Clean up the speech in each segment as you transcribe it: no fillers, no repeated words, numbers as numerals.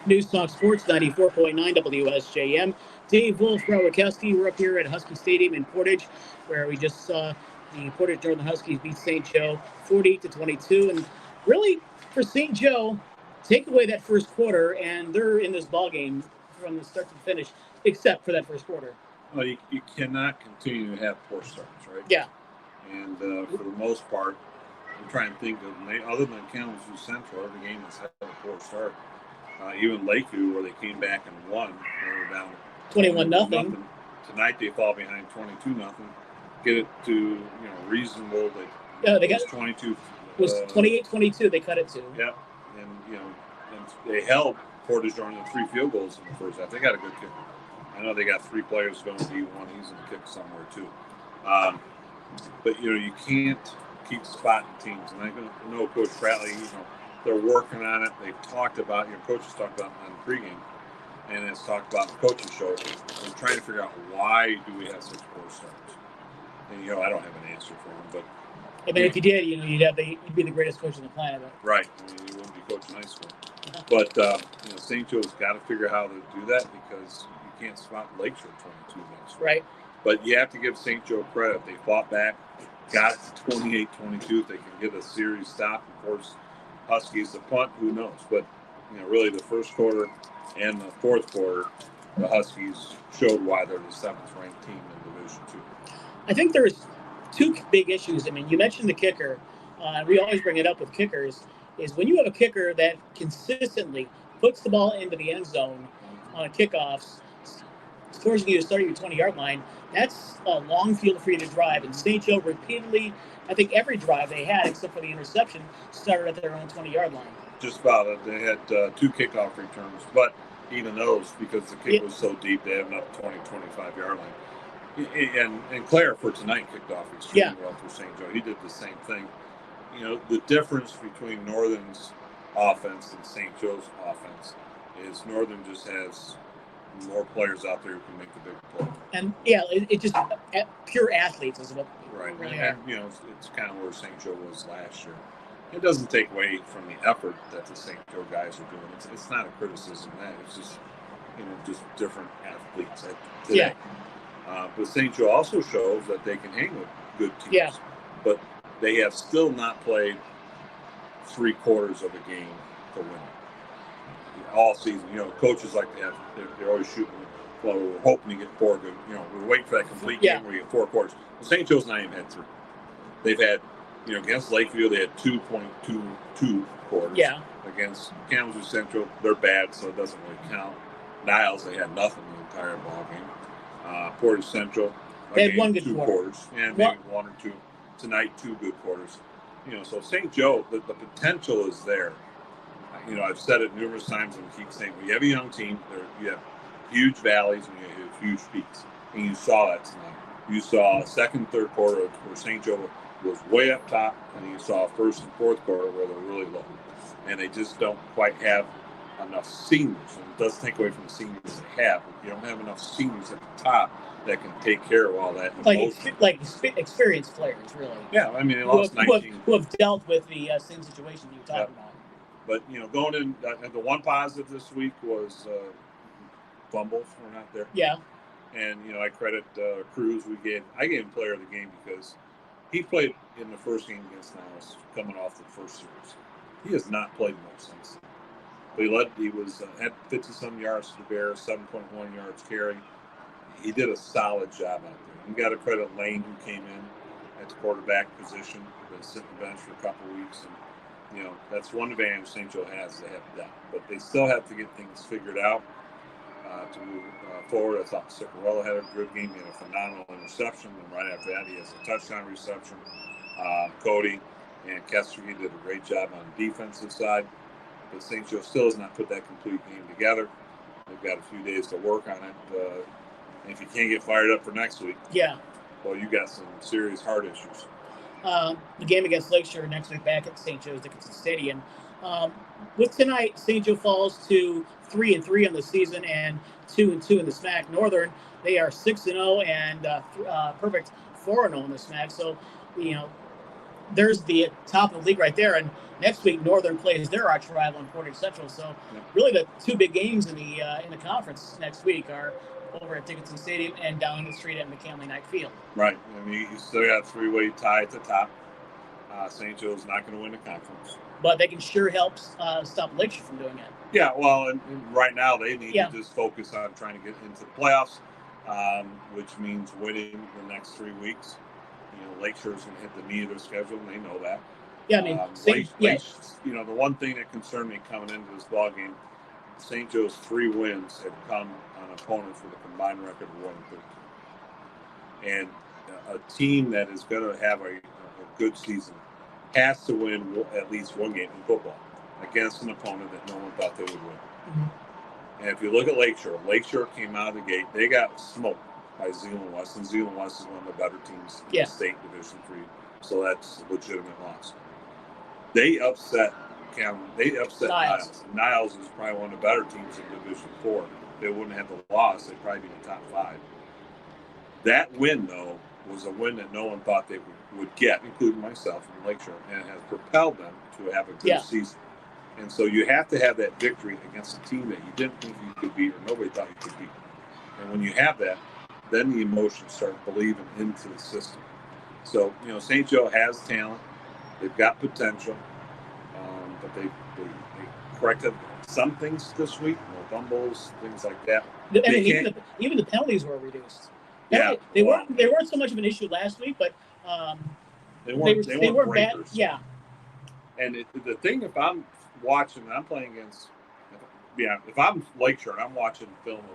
News Talk Sports 94.9 WSJM. Dave Wolf, Bret Witkowski. We're up here at Husky Stadium in Portage, where we just saw the Portage Northern Huskies beat St. Joe 48-22. And really, for St. Joe, take away that first quarter, and they're in this ball game from the start to the finish, except for that first quarter. Well, you cannot continue to have poor starts, right? Yeah. And for the most part, I'm trying to think of, other than Kalamazoo Central, every game has had a poor start. Even Lakeview, where they came back and won, they were down 21-0. Tonight they fall behind 22-0. Get it to reasonable. They got 22. It was 28-22. They cut it to. Yeah, and and they held Portage Northern 3 field goals in the first half. They got a good kicker. I know they got 3 players going to D1. He's in the kick somewhere too. But you can't keep spotting teams. And I know Coach Pratley, they're working on it. They've talked about, coaches talked about it on the pregame, and it's talked about the coaching show. I'm trying to figure out, why do we have such poor starts? And I don't have an answer for them, but I mean, if you did, you'd be the greatest coach on the planet. Right. I mean, you wouldn't be coaching high school. But St. Joe's got to figure out how to do that, because you can't spot Lakeshore 22 minutes. Right. But you have to give St. Joe credit. They fought back, got to 28-22. If they can get a series stop and force Huskies to punt, who knows? But really, the first quarter and the fourth quarter, the Huskies showed why they're the 7th-ranked team in Division II. I think there's 2 big issues. I mean, you mentioned the kicker. We always bring it up with kickers, is when you have a kicker that consistently puts the ball into the end zone on kickoffs, forcing you to start at your 20-yard line, that's a long field for you to drive. And St. Joe repeatedly, I think every drive they had, except for the interception, started at their own 20-yard line. Just about it. They had 2 kickoff returns, but even those, because the kick was so deep, they have enough 20, 25-yard line. And Claire, for tonight, kicked off extremely well for St. Joe. He did the same thing. The difference between Northern's offense and St. Joe's offense is Northern just has more players out there who can make the big play. And it just pure athletes is what right. Really and it's kind of where St. Joe was last year. It doesn't take away from the effort that the St. Joe guys are doing. It's not a criticism of that. It's just just different athletes today. Yeah. But St. Joe also shows that they can hang with good teams. Yeah. But they have still not played 3/4 of a game to win all season. Coaches like to have, they're always shooting. Well, we're hoping to get 4 good. We're waiting for that complete game where you get 4 quarters. Well, St. Joe's not even had 3. They've had, against Lakeview, they had 2.22 quarters. Yeah. Against Kalamazoo Central, they're bad, so it doesn't really count. Niles, they had nothing the entire ball game. Portage Central, they had 1 good 2 quarters, and maybe 1 or 2. Tonight, 2 good quarters. So St. Joe, the potential is there. I've said it numerous times, and keep saying, when you have a young team, you have huge valleys and you have huge peaks, and you saw that tonight. You saw second, third quarter where St. Joe was way up top, and you saw first and fourth quarter where they're really low, and they just don't quite have enough seniors. And it does take away from the seniors they have, but you don't have enough seniors at the top that can take care of all that. Like experienced players, really. Yeah, I mean, they lost 19. Who have dealt with the same situation you were talking about. But, going in, the one positive this week was fumbles were not there. Yeah. And, I credit Cruz. I gave him player of the game because he played in the first game against Niles, coming off the first series. He has not played much since. But he had 50-some yards to the Bears, 7.1 yards carry. He did a solid job out there. You got to credit Lane, who came in at the quarterback position, been sitting on the bench for a couple of weeks, and that's one advantage St. Joe has. They have depth, but they still have to get things figured out to move forward. I thought Cicarella had a good game. He had a phenomenal interception, and right after that, he has a touchdown reception. Cody and Kester did a great job on the defensive side, but St. Joe still has not put that complete game together. They've got a few days to work on it. And if you can't get fired up for next week, well, you got some serious heart issues. The game against Lakeshore next week back at St. Joe's Dickinson Stadium. With tonight, St. Joe falls to 3-3 on the season and 2-2 in the SMAC. Northern, they are 6-0 and perfect 4-0 in the SMAC. So, there's the top of the league right there. And next week, Northern plays their arch rival in Portage Central. So really the two big games in the conference next week are over at Dickinson Stadium and down the street at McCamley Knight Field. Right. I mean, you still got a three-way tie at the top. St. Joe's not going to win the conference. But they can sure help stop Lakeshore from doing it. Yeah, well, and right now they need to just focus on trying to get into the playoffs, which means winning the next 3 weeks. You know, Lakeshore's going to hit the knee of their schedule, and they know that. Yeah, I mean, you know, the one thing that concerned me coming into this ball game, St. Joe's 3 wins had come on opponents with a combined record of 1-13. And a team that is going to have a good season has to win at least one game in football against an opponent that no one thought they would win. Mm-hmm. And if you look at Lakeshore came out of the gate, they got smoked by Zeeland West, and Zeeland West is one of the better teams in the state Division III, so that's a legitimate loss. They upset Niles. Niles is probably one of the better teams in Division IV. If they wouldn't have the loss, they'd probably be in the top 5. That win, though, was a win that no one thought they would get, including myself in Lakeshore, and it has propelled them to have a good season. And so you have to have that victory against a team that you didn't think you could beat or nobody thought you could beat. And when you have that, then the emotions start believing into the system. So, you know, St. Joe has talent. They've got potential. But they corrected some things this week, no fumbles, things like that. I mean, even the penalties were reduced. Yeah, they weren't so much of an issue last week, but they weren't bad. Yeah. And the thing, if I'm watching, I'm playing against, if I'm Lakeshore and I'm watching film of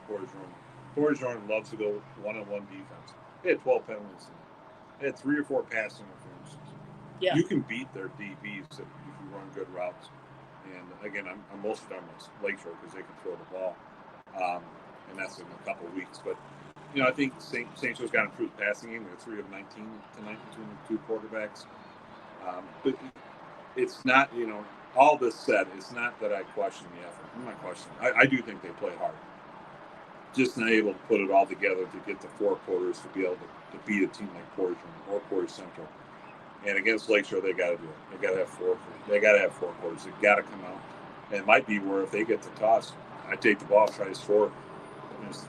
Portage Northern. Portage Northern loves to go one-on-one defense. They had 12 penalties. They had 3 or 4 passing interferences. Yeah. You can beat their DBs if you run good routes. And again, I'm most done with Lakeshore because they can throw the ball, and that's in a couple of weeks. But you know, I think St. Joe's got an improved passing game. They're 3 of 19 tonight between the 2 quarterbacks. But it's not, you know, all this said, it's not that I question the effort. I'm not questioning. I do think they play hard. Just not able to put it all together to get the 4 quarters to be able to beat a team like Portage or Portage Central. And against Lakeshore, they got to do it. They got to have 4. They got to have 4 quarters. They got to come out. And it might be where if they get the toss, I take the ball, try to score.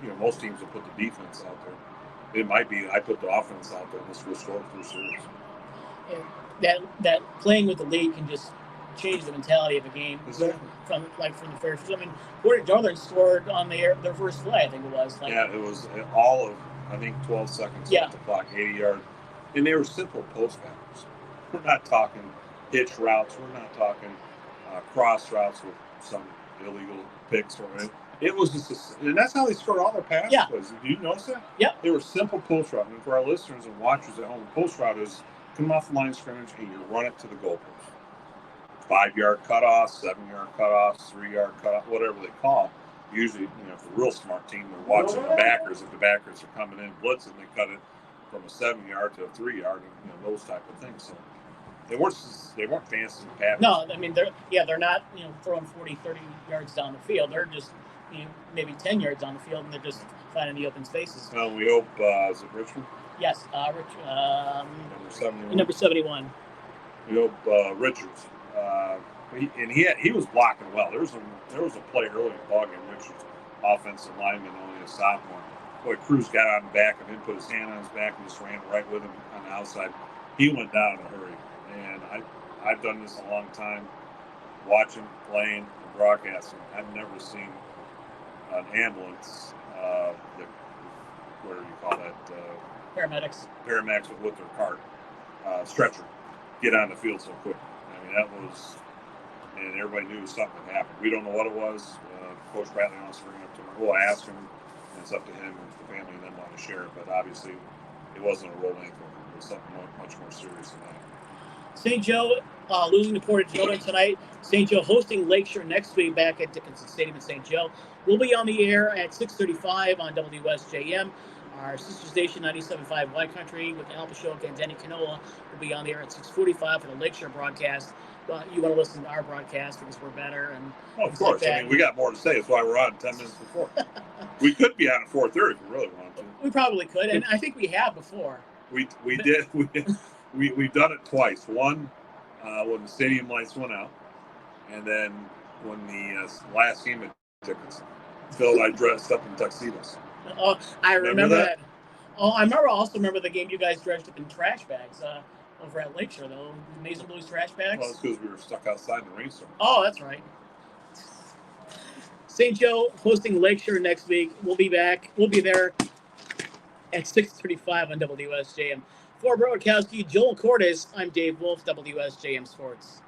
You know, most teams will put the defense out there. It might be I put the offense out there and this will score through series. Yeah, that playing with the lead can just change the mentality of a game. Exactly. From the first. I mean, Portage Northern scored on their first play. I think it was. It was all of 12 seconds off the clock, 80 yards, and they were simple post battles. We're not talking hitch routes. We're not talking cross routes with some illegal picks or anything. It was just, and that's how they scored all their passes. Yeah. Did you notice that? Yeah. They were simple post route. And for our listeners and watchers at home, post route is come off the line of scrimmage and you run it to the goalpost. 5-yard cutoffs, 7-yard cutoffs, 3-yard cutoff, whatever they call. Usually, you know, if a real smart team, they're watching the backers. If the backers are coming in blitzing, they cut it from a 7-yard to a 3-yard, and you know, those type of things. So they weren't fancy patterns. No, I mean they're not, you know, throwing 40, 30 yards down the field. They're just, you know, maybe 10 yards on the field, and they're just finding the open spaces. Well, we hope, is it Richmond? Yes, number 71. Number 71. We hope Richards. He was blocking well. There was a play early in the ballgame. Richards, offensive lineman, only a sophomore. Boy, Cruz got on the back of him, put his hand on his back, and just ran right with him on the outside. He went down in a hurry. And I've done this a long time, watching, playing, and broadcasting. I've never seen an ambulance, what do you call that? Paramedics with their cart, stretcher, get on the field so quick. I mean, that was, and everybody knew something had happened. We don't know what it was. Coach Bradley wants to bring it up to him. We'll ask him, and it's up to him and the family and them want to share it. But obviously, it wasn't a roll ankle. It was something much more serious than that. St. Joe losing to Portage Northern tonight. St. Joe hosting Lakeshore next week back at Dickinson Stadium in St. Joe. We'll be on the air at 6:35 on WSJM. Our sister station, 97.5 White Country, with Al Pashoka and Danny Canola, will be on the air at 6:45 for the Lakeshore broadcast. You want to listen to our broadcast because we're better. And of course. Like I mean, we got more to say. That's why we're on 10 minutes before. We could be on at 4:30 if we really wanted to. We probably could, and I think we have before. We did. we've done it twice. One when the stadium lights went out, and then when the last game of tickets, Phil, I dressed up in tuxedos. Oh, I remember that. Oh, I also remember the game you guys dressed up in trash bags over at Lakeshore, though. Mason Blues trash bags. Well, it's because we were stuck outside in the rainstorm. Oh, that's right. St. Joe hosting Lakeshore next week. We'll be back. We'll be there at 6:35 on WSJM. For Bret Witkowski, Joel Cordes, I'm Dave Wolf, WSJM Sports.